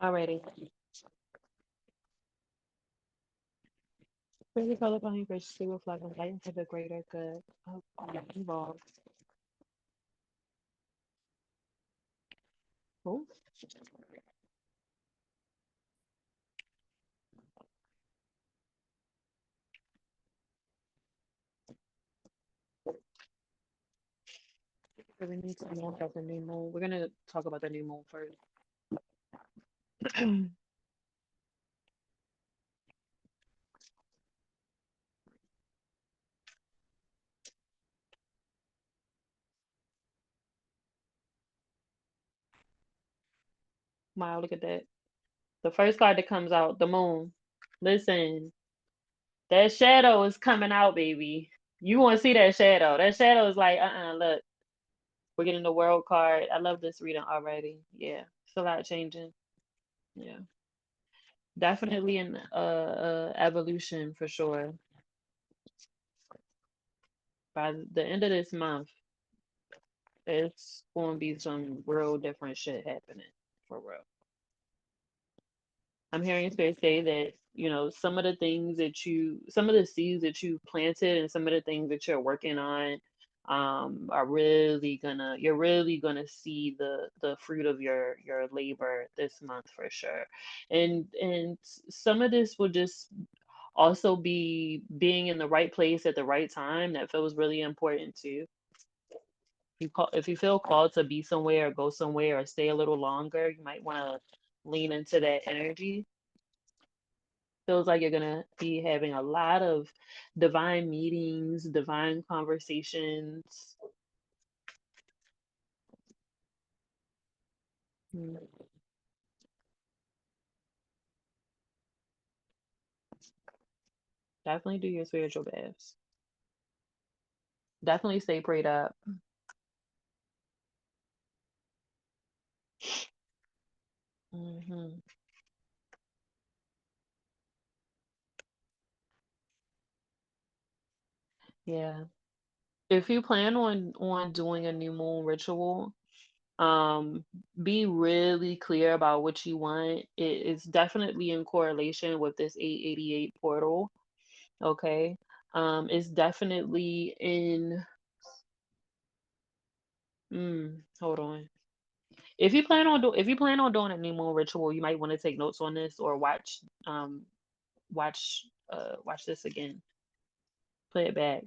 Alrighty. Really color behind graciously reflect on light into the greater good of all involved. Oh, so we need to know about the new moon. We're gonna talk about the new moon first. Wow, look at that. The first card that comes out, the moon. Listen, that shadow is coming out, baby. You want to see that shadow. That shadow is like, look, we're getting the world card. I love this reading already. Yeah, it's a lot changing. Yeah, definitely an evolution for sure. By the end of this month, it's going to be some real different shit happening for real. I'm hearing Spirit say that, some of the things some of the seeds that you planted and some of the things that you're working on you're really gonna see the fruit of your labor this month for sure. And some of this will just also be being in the right place at the right time that feels really important too. If you feel called to be somewhere or go somewhere or stay a little longer, you might want to lean into that energy. Feels like you're gonna be having a lot of divine meetings, divine conversations. Mm, definitely do your spiritual baths. Definitely stay prayed up. Hmm. Yeah. If you plan on doing a new moon ritual, um, be really clear about what you want. It is definitely in correlation with this 888 portal. Okay. It's definitely in. Hold on. If you plan on doing a new moon ritual, you might want to take notes on this or watch this again. Play it back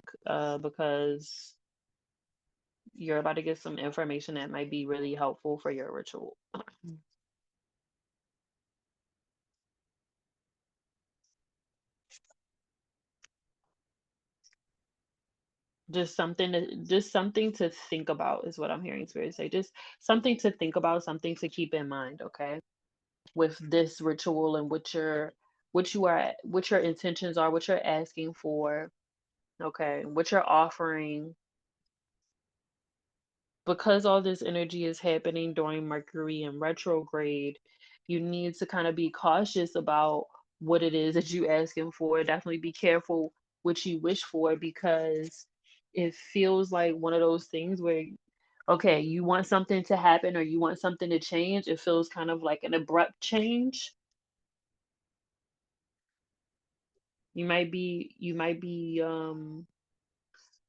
because you're about to get some information that might be really helpful for your ritual. Just something to think about is what I'm hearing spirit say. Just something to think about, something to keep in mind, okay? With this ritual and what your intentions are, what you're asking for, okay, what you're offering, because all this energy is happening during Mercury in retrograde, you need to kind of be cautious about what it is that you asking for. Definitely be careful what you wish for because it feels like one of those things where, okay, you want something to happen or you want something to change. It feels kind of like an abrupt change. You might be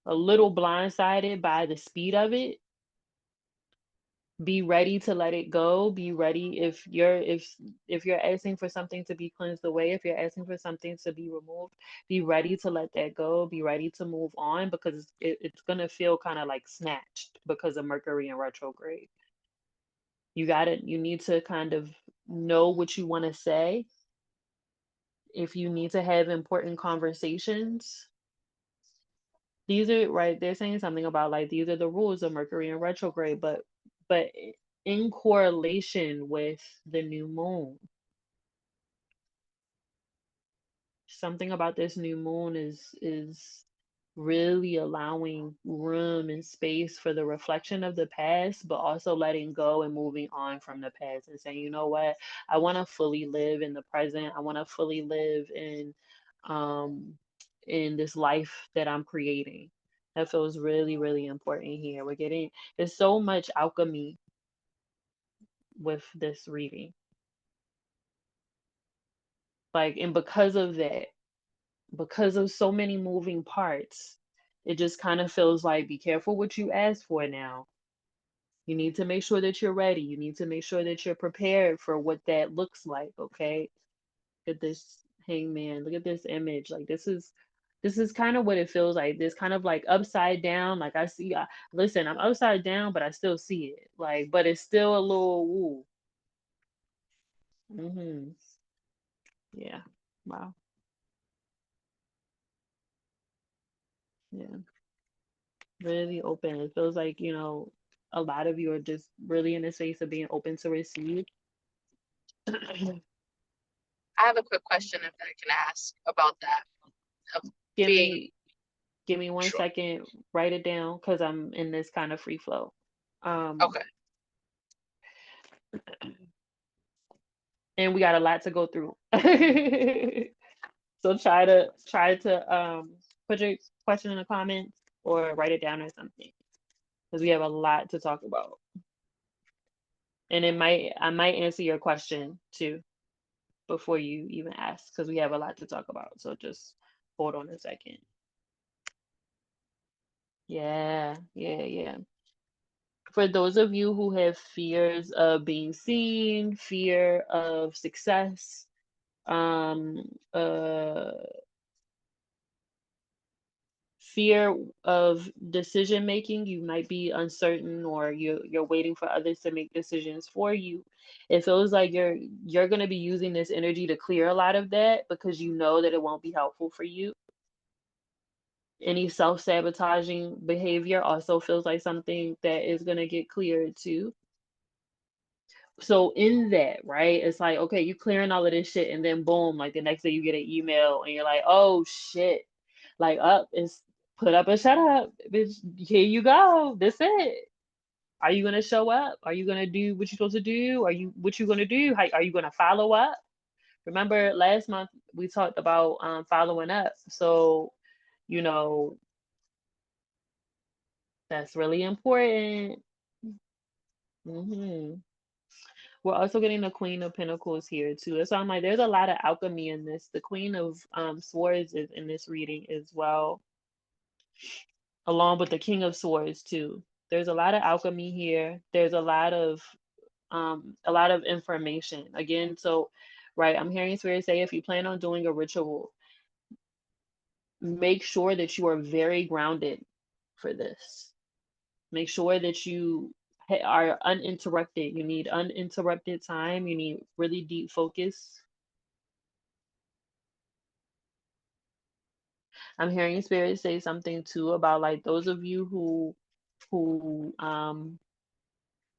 a little blindsided by the speed of it. Be ready to let it go. Be ready if you're asking for something to be cleansed away, if you're asking for something to be removed, be ready to let that go. Be ready to move on because it's gonna feel kind of like snatched because of Mercury in retrograde. You need to kind of know what you want to say. If you need to have important conversations, these are right. They're saying something about like these are the rules of Mercury in retrograde, but in correlation with the new moon. Something about this new moon is really allowing room and space for the reflection of the past, but also letting go and moving on from the past and saying, you know what, I want to fully live in the present. I want to fully live um in this life that I'm creating. That feels really, really important here. There's so much alchemy with this reading. Like, and because of that, because of so many moving parts, it just kind of feels like be careful what you ask for now. You need to make sure that you're ready. You need to make sure that you're prepared for what that looks like, okay? Look at this hangman. Look at this image. Like this is kind of what it feels like. This kind of like upside down. Like I see listen, I'm upside down, but I still see it. Like, but it's still a little woo. Mhm. Yeah. Wow. Yeah. Really open. It feels like, a lot of you are just really in the space of being open to receive. I have a quick question if I can ask about that of give being me give me one sure. second, write it down because I'm in this kind of free flow. Um, Okay. and we got a lot to go through. So try to put your question in the comments or write it down or something because we have a lot to talk about. And I might answer your question too before you even ask because we have a lot to talk about. So just hold on a second. Yeah, yeah, yeah. For those of you who have fears of being seen, fear of success, um, uh, fear of decision making, you might be uncertain or you're waiting for others to make decisions for you. It feels like you're going to be using this energy to clear a lot of that because you know that it won't be helpful for you. Any self-sabotaging behavior also feels like something that is going to get cleared too. So in that, right, it's like, okay, you clearing all of this shit, and then boom, like the next day you get an email and you're like, oh shit, like up it's put up or shut up, bitch. Here you go. That's it. Are you gonna show up? Are you gonna do what you're supposed to do? What you gonna do? How are you gonna follow up? Remember last month we talked about following up. So, you know, that's really important. Hmm. We're also getting the Queen of Pentacles here too. So I'm like, there's a lot of alchemy in this. The Queen of Swords is in this reading as well, along with the King of Swords too. There's a lot of alchemy here. There's a lot of information. Again, so right, I'm hearing Spirit say if you plan on doing a ritual, make sure that you are very grounded for this. Make sure that you are uninterrupted. You need uninterrupted time. You need really deep focus. I'm hearing Spirit say something too about like those of you who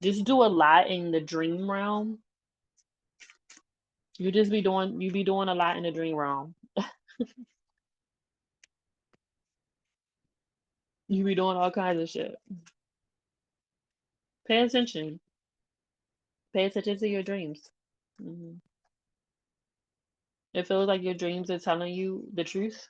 just do a lot in the dream realm. You be doing a lot in the dream realm. You be doing all kinds of shit. Pay attention. Pay attention to your dreams. Hmm. It feels like your dreams are telling you the truth.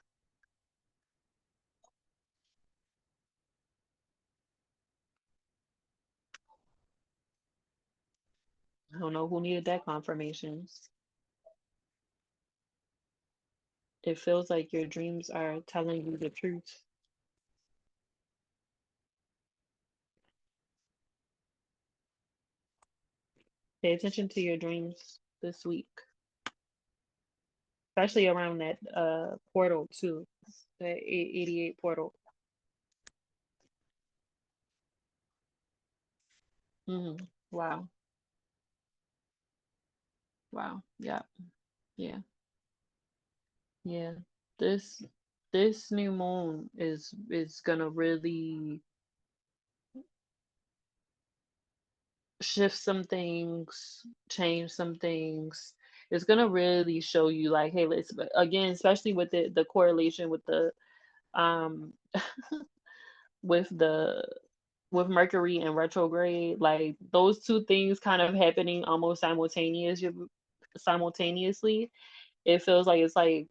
I don't know who needed that confirmation. It feels like your dreams are telling you the truth. Pay attention to your dreams this week, especially around that portal too, that 88 portal. Hmm. Wow. Wow. Yeah. Yeah. Yeah. This this new moon is gonna really shift some things, change some things. It's gonna really show you like, hey, let's again, especially with the correlation with the um with the with Mercury and retrograde, like those two things kind of happening almost simultaneously. It feels like it's like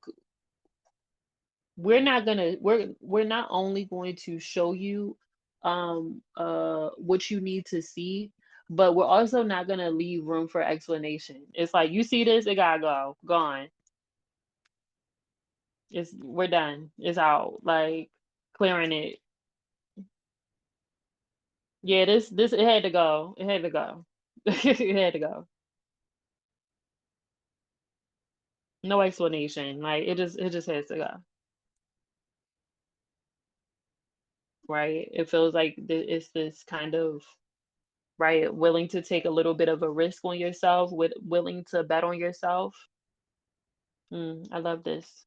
we're not only going to show you what you need to see, but we're also not gonna leave room for explanation. It's like you see this, it gotta go, gone. It's we're done. It's out. Like clearing it. Yeah, this it had to go. It had to go. It had to go. No explanation. Like it just has to go. Right? It feels like it's this kind of right willing to take a little bit of a risk on yourself, with willing to bet on yourself. I love this.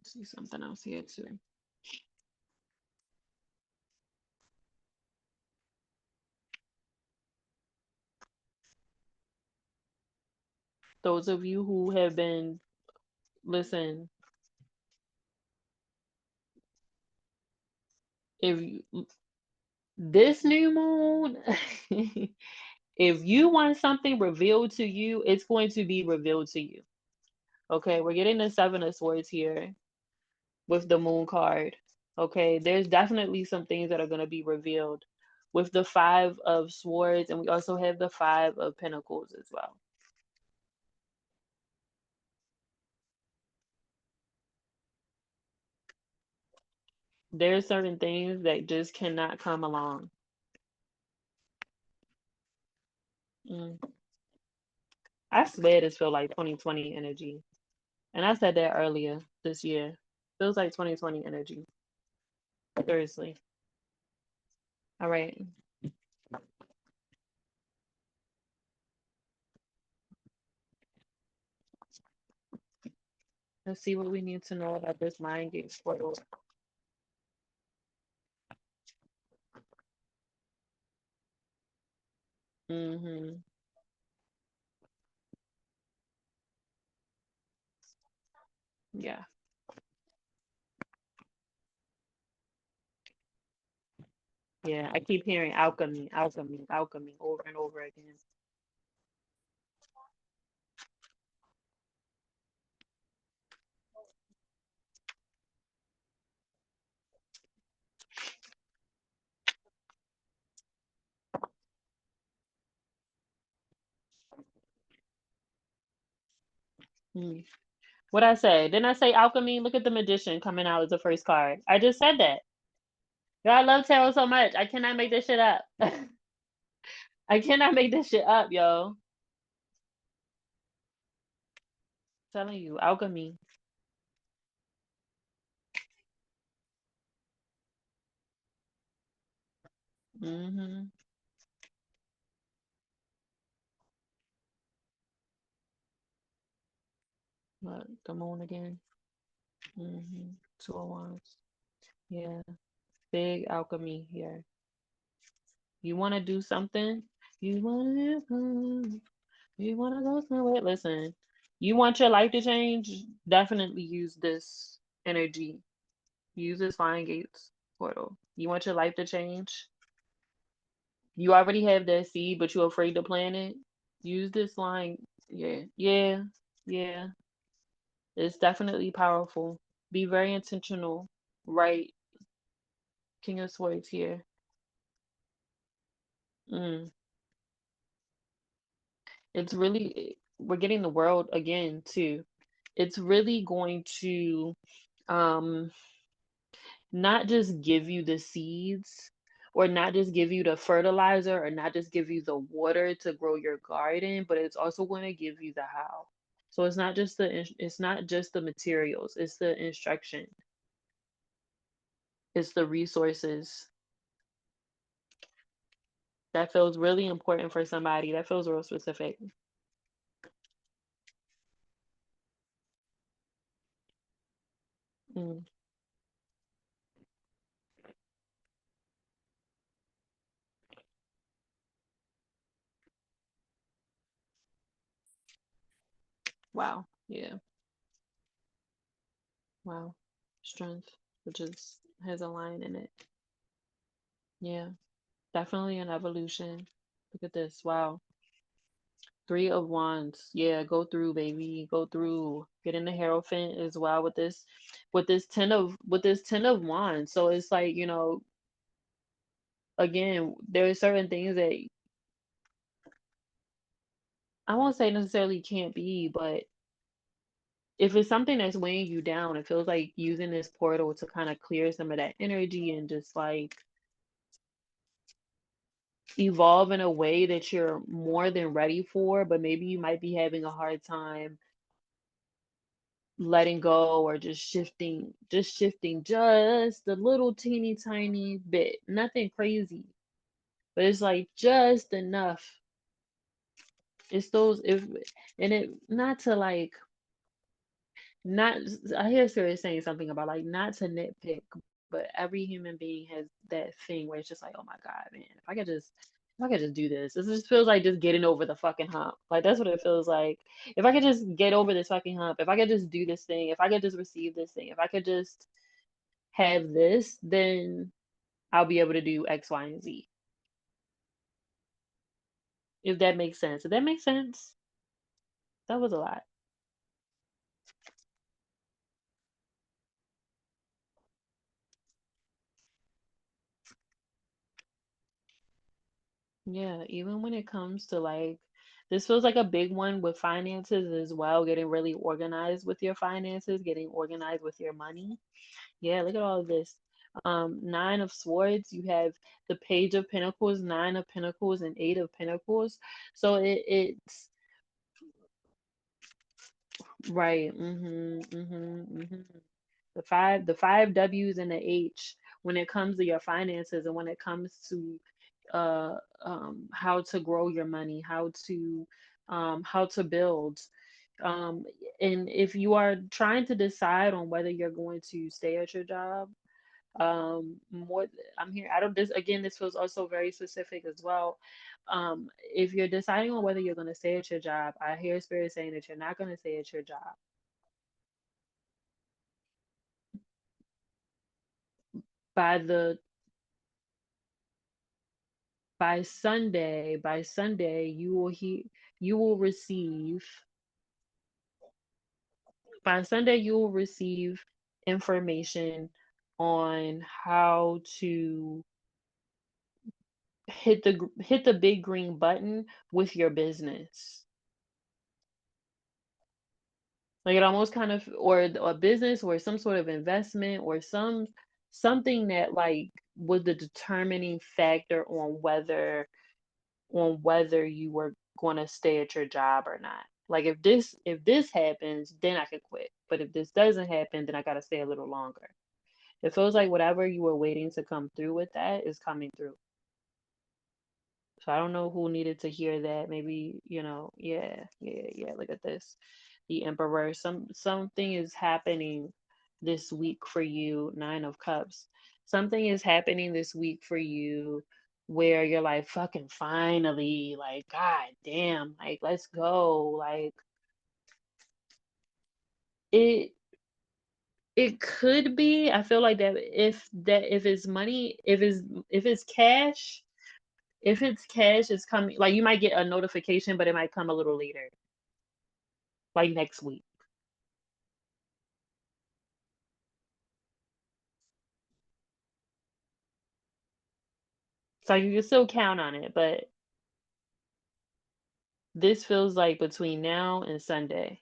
See something else here too. Those of you who have been listen, if you, this new moon, if you want something revealed to you, it's going to be revealed to you. Okay, we're getting the seven of swords here with the moon card. Okay, there's definitely some things that are going to be revealed with the five of swords, and we also have the five of pentacles as well. There's certain things that just cannot come along. Mm. I swear this feel like 2020 energy. And I said that earlier this year. Feels like 2020 energy. Seriously. All right. Let's see what we need to know about this mind games portal. Mm-hmm. Yeah. Yeah. I keep hearing alchemy, alchemy, alchemy over and over again. Mm. What I say? Didn't I say alchemy? Look at the magician coming out as the first card. I just said that. Yo, I love tarot so much. I cannot make this shit up. I cannot make this shit up, yo. Telling you, alchemy. Mm-hmm. What? The moon again. Mm-hmm. Two of wands. Yeah. Big alchemy here. You want to do something? You want to you want to go somewhere? Listen, you want your life to change? Definitely use this energy. Use this Flying Gates portal. You want your life to change? You already have that seed, but you're afraid to plant it. Use this line. Yeah, yeah, yeah. It's definitely powerful. Be very intentional. Right, King of Swords here. Mm. It's really we're getting the world again too. It's really going to um not just give you the seeds, or not just give you the fertilizer, or not just give you the water to grow your garden, but it's also going to give you the how. So it's not just the materials, it's the instruction, it's the resources. That feels really important for somebody. That feels real specific. Mm, wow. Yeah. Wow. Strength, which is has a line in it. Yeah. Definitely an evolution. Look at this. Wow. Three of Wands. Yeah, go through, baby. Go through. Get in the Hierophant as well with this ten of Wands. So it's like, again, there are certain things that I won't say necessarily can't be, but if it's something that's weighing you down, it feels like using this portal to kind of clear some of that energy and just like evolve in a way that you're more than ready for, but maybe you might be having a hard time letting go or just shifting just a little teeny tiny bit. Nothing crazy, but it's like just enough. It's those if and it not to like not I hear Siri saying something about like not to nitpick, but every human being has that thing where it's just like, oh my God, man, if I could just do this. This just feels like just getting over the fucking hump. Like that's what it feels like. If I could just get over this fucking hump, if I could just do this thing, if I could just receive this thing, if I could just have this, then I'll be able to do X, Y, and Z. If that makes sense. If that makes sense, that was a lot. Yeah, even when it comes to like, this feels like a big one with finances as well, getting really organized with your finances, getting organized with your money. Yeah, look at all of this. Nine of Swords, you have the Page of Pentacles, Nine of Pentacles, and Eight of Pentacles. So it's right. The five W's and the H when it comes to your finances and when it comes to uh how to grow your money, how to build. Um and if you are trying to decide on whether you're going to stay at your job, more I'm here, I don't this again, this feels also very specific as well. If you're deciding on whether you're going to stay at your job, I hear spirit saying that you're not going to stay at your job. by the by Sunday, you will receive by Sunday you will receive information on how to hit the big green button with your business. Like it almost kind of or a business or some sort of investment or something that like was the determining factor on whether you were going to stay at your job or not. Like if this happens, then I could quit. But if this doesn't happen, then I got to stay a little longer. It feels like whatever you were waiting to come through with that is coming through. So I don't know who needed to hear that. Maybe, yeah, yeah, yeah. Look at this. The Emperor. Something is happening this week for you. Nine of Cups. Something is happening this week for you where you're like, fucking finally, like, god damn, like let's go. Like it it could be. I feel like if it's money, if it's cash, it's coming, like you might get a notification, but it might come a little later, like next week. So you can still count on it, but this feels like between now and Sunday.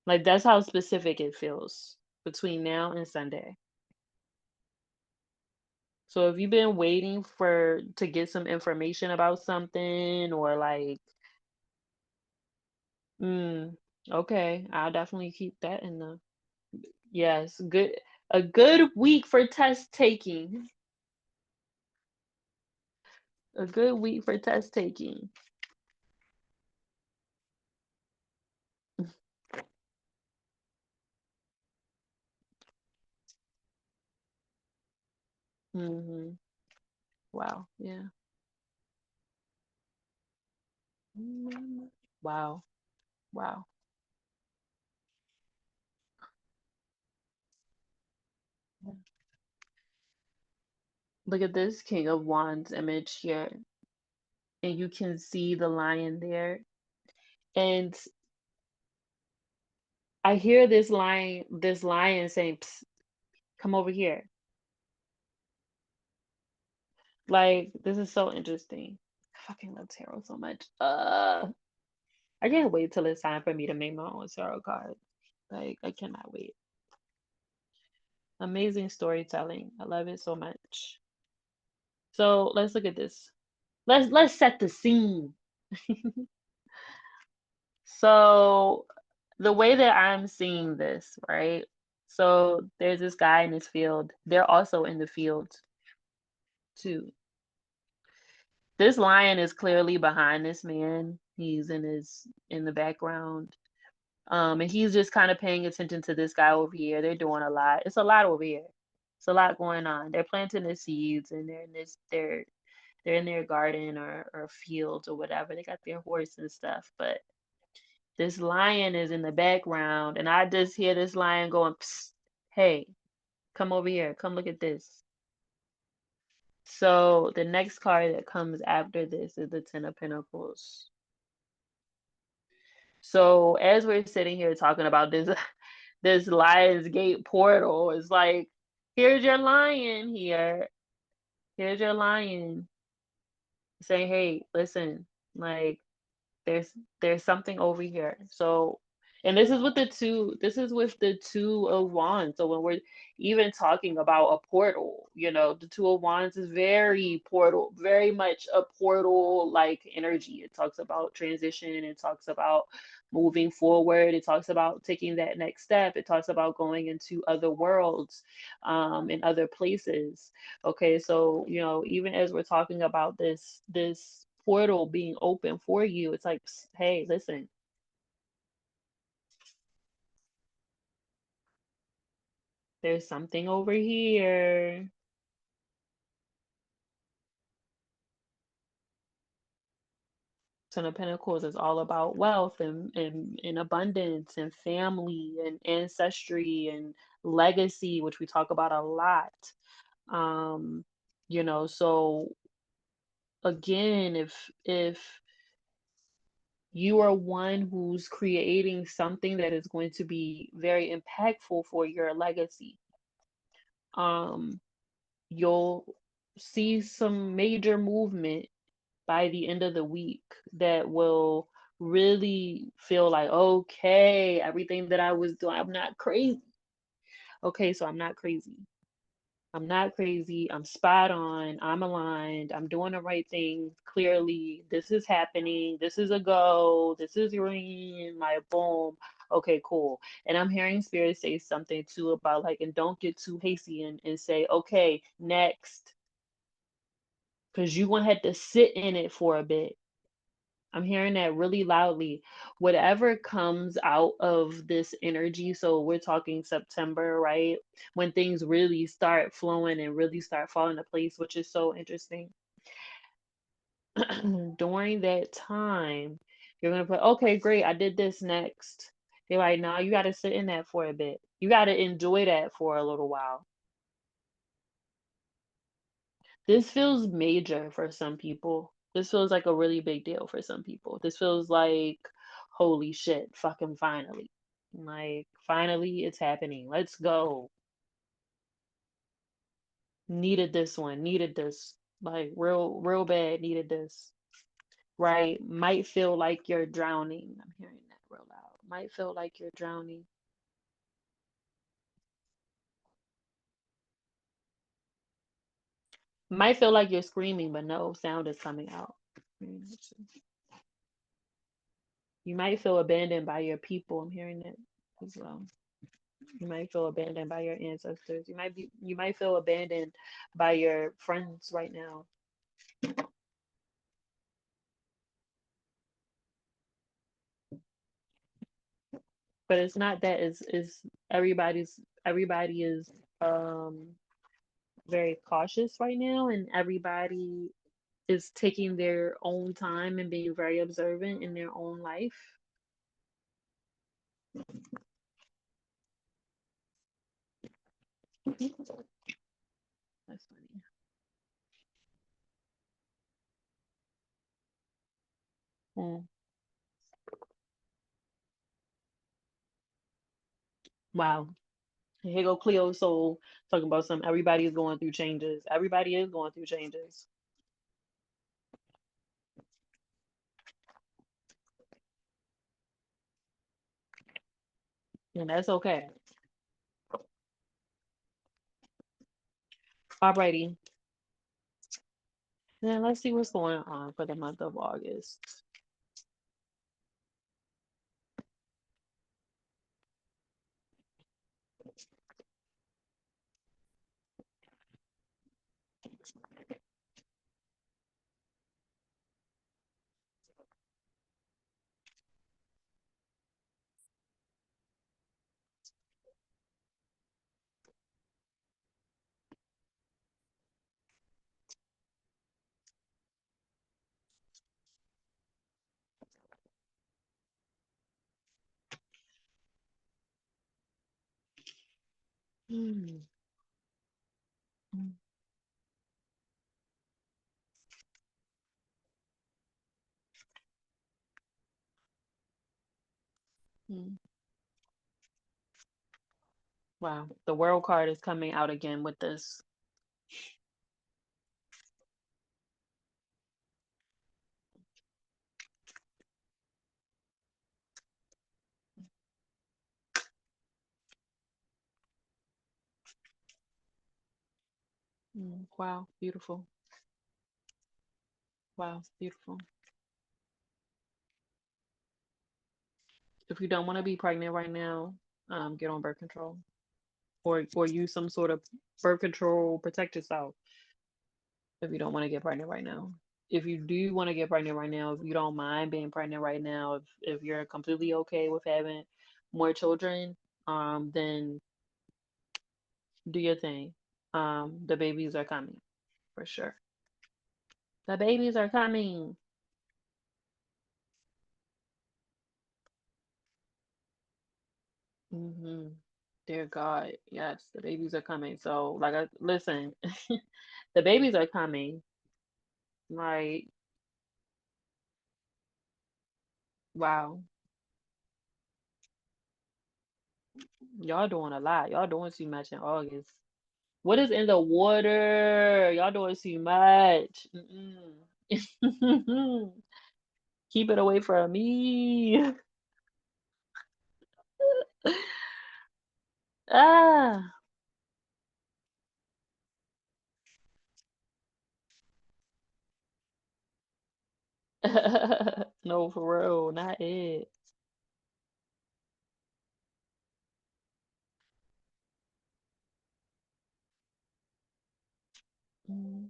Like that's how specific it feels between now and Sunday. So if you've been waiting for to get some information about something or like, mm, okay, I'll definitely keep that in the yes, good a good week for test taking. A good week for test taking. Hmm. Wow. Yeah. Wow. Wow. Look at this King of Wands image here, and you can see the lion there. And I hear this lion saying, "Psst, come over here." Like this is so interesting. I fucking love tarot so much. I can't wait till it's time for me to make my own tarot card. Like I cannot wait. Amazing storytelling. I love it so much. So let's look at this. Let's set the scene. So the way that I'm seeing this, right? So there's this guy in this field. They're also in the field too. This lion is clearly behind this man. He's in the background. And he's just kind of paying attention to this guy over here. They're doing a lot. It's a lot over here. It's a lot going on. They're planting the seeds and they're in their garden or fields or whatever. They got their horse and stuff. But this lion is in the background, and I just hear this lion going, Psst, hey, come over here. Come look at this. So the next card that comes after this is the Ten of Pentacles. So as we're sitting here talking about this this Lion's Gate portal, it's like, here's your lion here. Here's your lion saying, hey, listen, like there's there's something over here. So and this is with the two of wands. So when we're even talking about a portal, the two of wands is very portal, very much a portal like energy. It talks about transition, it talks about moving forward, it talks about taking that next step, it talks about going into other worlds, in other places. Okay, so even as we're talking about this portal being open for you, it's like, hey, listen, there's something over here. Ten of Pentacles is all about wealth and abundance and family and ancestry and legacy, which we talk about a lot. Um, so again, if you are one who's creating something that is going to be very impactful for your legacy, um, you'll see some major movement by the end of the week that will really feel like, okay, everything that I was doing, I'm not crazy. Okay, so I'm not crazy. I'm not crazy. I'm spot on. I'm aligned. I'm doing the right thing. Clearly, this is happening. This is a go. This is green. My boom. Okay, cool. And I'm hearing spirit say something too about like, and don't get too hasty and say, okay, next. Because you're going to have to sit in it for a bit. I'm hearing that really loudly. Whatever comes out of this energy, so we're talking September, right? When things really start flowing and really start falling into place, which is so interesting. During that time, you're going to put, okay, great, I did this next. They're like, no, you got to sit in that for a bit. You got to enjoy that for a little while. This feels major for some people. This feels like a really big deal for some people. This feels like, holy shit, fucking finally. Like, finally, it's happening. Let's go. Needed this one, needed this. Like, real, real bad, needed this. Right? Might feel like you're drowning. I'm hearing that real loud. Might feel like you're drowning. Might feel like you're screaming, but no sound is coming out. You might feel abandoned by your people. I'm hearing that as well. You might feel abandoned by your ancestors. You might feel abandoned by your friends right now. But it's not that. It's everybody is um very cautious right now, and everybody is taking their own time and being very observant in their own life. That's funny. Mm. Wow. Here go Cleo Soul talking about some everybody is going through changes. Everybody is going through changes. And that's okay. Alrighty. Then let's see what's going on for the month of August. Mm, mm, mm. Wow. The world card is coming out again with this. Wow. Beautiful. Wow. Beautiful. If you don't want to be pregnant right now, get on birth control or use some sort of birth control, protect yourself if you don't want to get pregnant right now. If you do want to get pregnant right now, if you don't mind being pregnant right now, if you're completely okay with having more children, then do your thing. The babies are coming for sure. The babies are coming. Hmm. Dear God, yes, the babies are coming. So, like, listen, the babies are coming. Like, wow, y'all doing a lot. Y'all doing too much in August. What is in the water? Y'all doing too much. Mm-mm. Keep it away from me. Ah, no, for real, not it. Mm,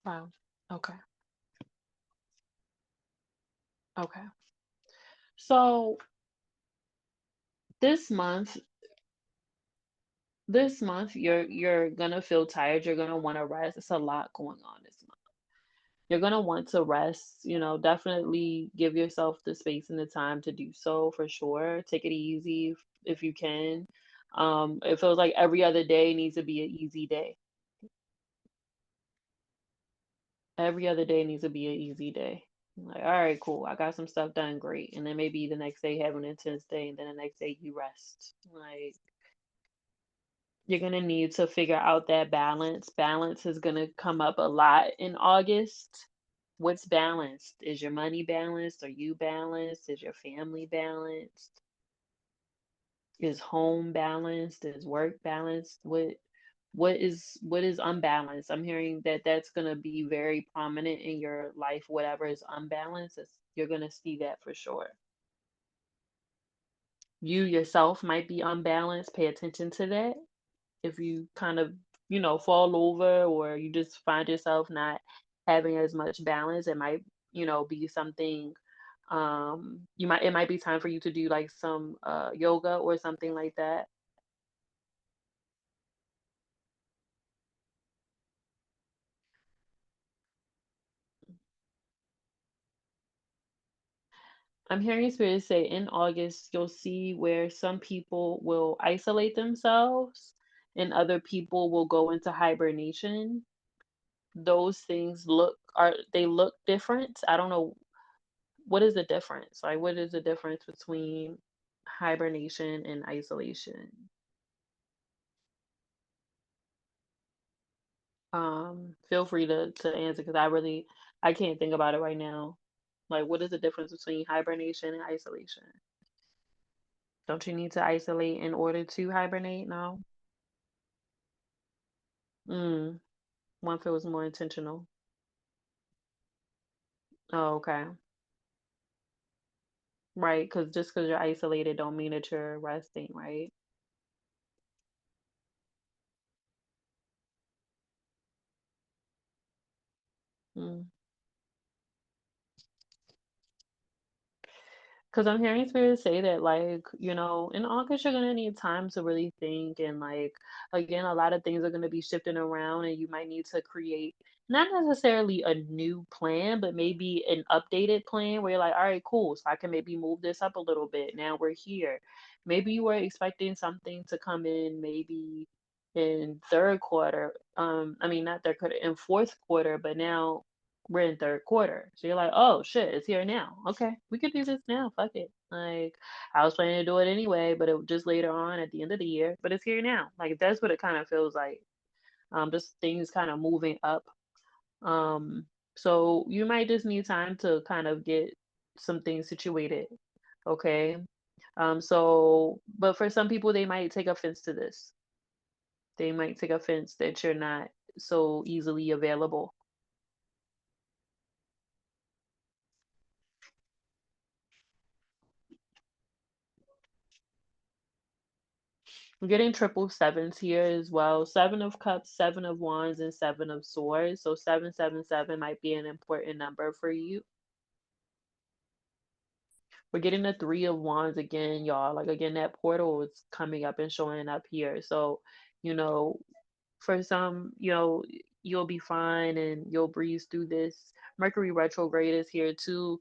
wow. Okay. Okay. So this month, you're gonna feel tired. You're gonna want to rest. It's a lot going on this month. You're gonna want to rest. Definitely give yourself the space and the time to do so for sure. Take it easy if you can. It feels like every other day needs to be an easy day. Every other day needs to be an easy day. Like, all right, cool. I got some stuff done, great. And then maybe the next day have an intense day, and then the next day you rest. Like, you're gonna need to figure out that balance. Balance is gonna come up a lot in August. What's balanced? Is your money balanced? Are you balanced? Is your family balanced? Is home balanced? Is work balanced? What is unbalanced? I'm hearing that that's gonna be very prominent in your life. Whatever is unbalanced, you're gonna see that for sure. You yourself might be unbalanced. Pay attention to that. If you kind of, fall over or you just find yourself not having as much balance, it might, be something it might be time for you to do like some yoga or something like that. I'm hearing spirit say in August you'll see where some people will isolate themselves and other people will go into hibernation. those things look different. I don't know what is the difference. Like, what is the difference between hibernation and isolation? Feel free to answer because I can't think about it right now. Like, what is the difference between hibernation and isolation? Don't you need to isolate in order to hibernate? No. Mm, one feels more intentional. Oh, okay. Right, because just because you're isolated don't mean that you're resting, right? Mm. Because I'm hearing spirits say that, like, in August, you're going to need time to really think. And, like, again, a lot of things are going to be shifting around, and you might need to create not necessarily a new plan, but maybe an updated plan where you're like, all right, cool. So I can maybe move this up a little bit. Now we're here. Maybe you were expecting something to come in maybe in third quarter. I mean, not third quarter, in fourth quarter, but now we're in third quarter. So you're like, oh shit, it's here now. Okay, we could do this now. Fuck it. Like, I was planning to do it anyway, but it was just later on at the end of the year. But it's here now. Like, that's what it kind of feels like. Just things kind of moving up. Um, so you might just need time to kind of get some things situated. Okay. But for some people, they might take offense to this. They might take offense that you're not so easily available. I'm getting triple sevens here as well. Seven of cups, seven of wands, and seven of swords. So 777 might be an important number for you. We're getting the three of wands again, y'all. Like again, that portal is coming up and showing up here. So, you know, for some, you'll be fine and you'll breeze through this. Mercury retrograde is here too.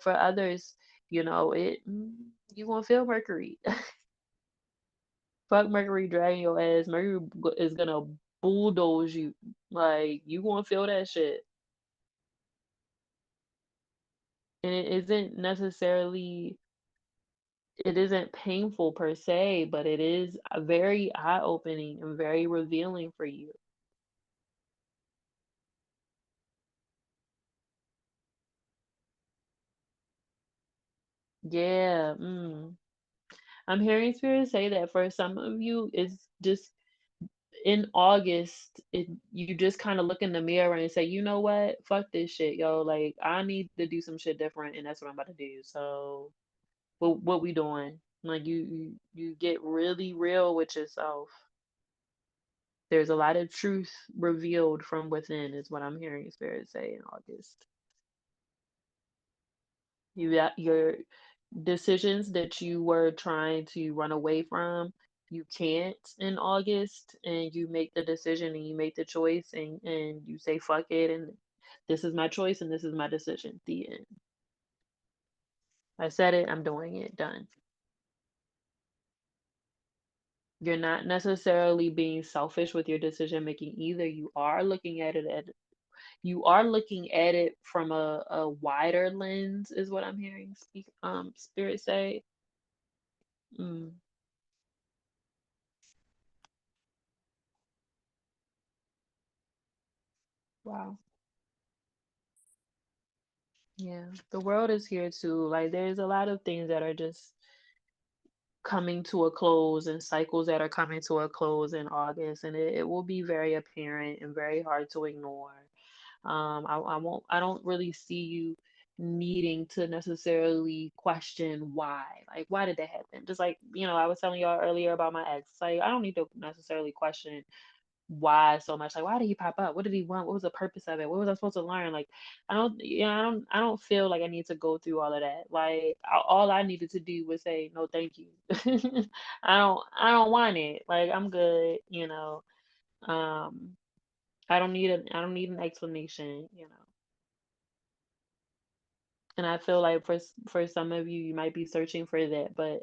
For others, you won't feel Mercury. Fuck Mercury dragging your ass. Mercury is gonna bulldoze you. Like you gonna feel that shit. And it isn't painful per se, but it is very eye opening and very revealing for you. Yeah. I'm hearing spirits say that for some of you, it's just in August, you just kind of look in the mirror and say, you know what? Fuck this shit, yo. Like I need to do some shit different, and that's what I'm about to do. So what we doing? Like you get really real with yourself. There's a lot of truth revealed from within, is what I'm hearing Spirit say in August. You got your decisions that you were trying to run away from. You can't in August, and you make the decision and you make the choice, and you say fuck it, and this is my choice and this is my decision. The end. I said it. I'm doing it. Done. You're not necessarily being selfish with your decision making either. You are looking at it from a wider lens, is what I'm hearing spirit say. Mm, wow. Yeah. The world is here too. Like there's a lot of things that are just coming to a close and cycles that are coming to a close in August, and it will be very apparent and very hard to ignore. I don't really see you needing to necessarily question why. Like, why did that happen? Just like, I was telling y'all earlier about my ex. Like, I don't need to necessarily question why so much. Like, why did he pop up? What did he want? What was the purpose of it? What was I supposed to learn? Like, I don't feel like I need to go through all of that. Like, all I needed to do was say no, thank you. I don't want it. Like, I'm good. Um, I don't need an explanation. And I feel like for some of you, you might be searching for that, but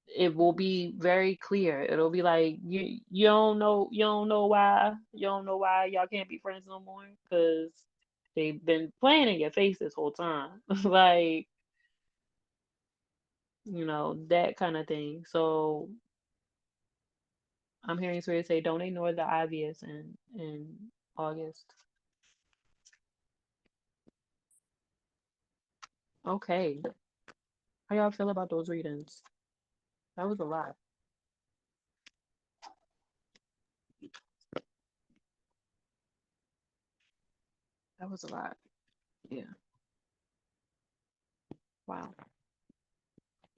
it will be very clear. It'll be like you don't know why y'all can't be friends no more because they've been playing in your face this whole time. Like, that kind of thing. So I'm hearing Spirit say, don't ignore the obvious in August. Okay. How y'all feel about those readings? That was a lot. That was a lot. Yeah. Wow.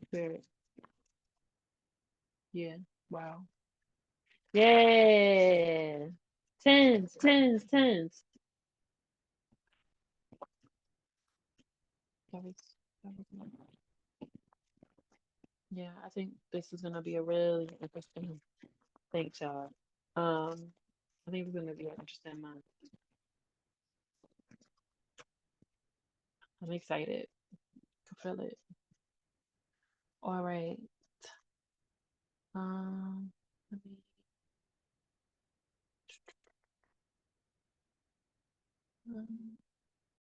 Spirit. Yeah. Wow. Yeah. Tens, tens, tens. That was, that was a lot. Yeah, I think this is gonna be a really interesting. Thanks, y'all. I think it's gonna be an interesting month. I'm excited. I feel it. All right.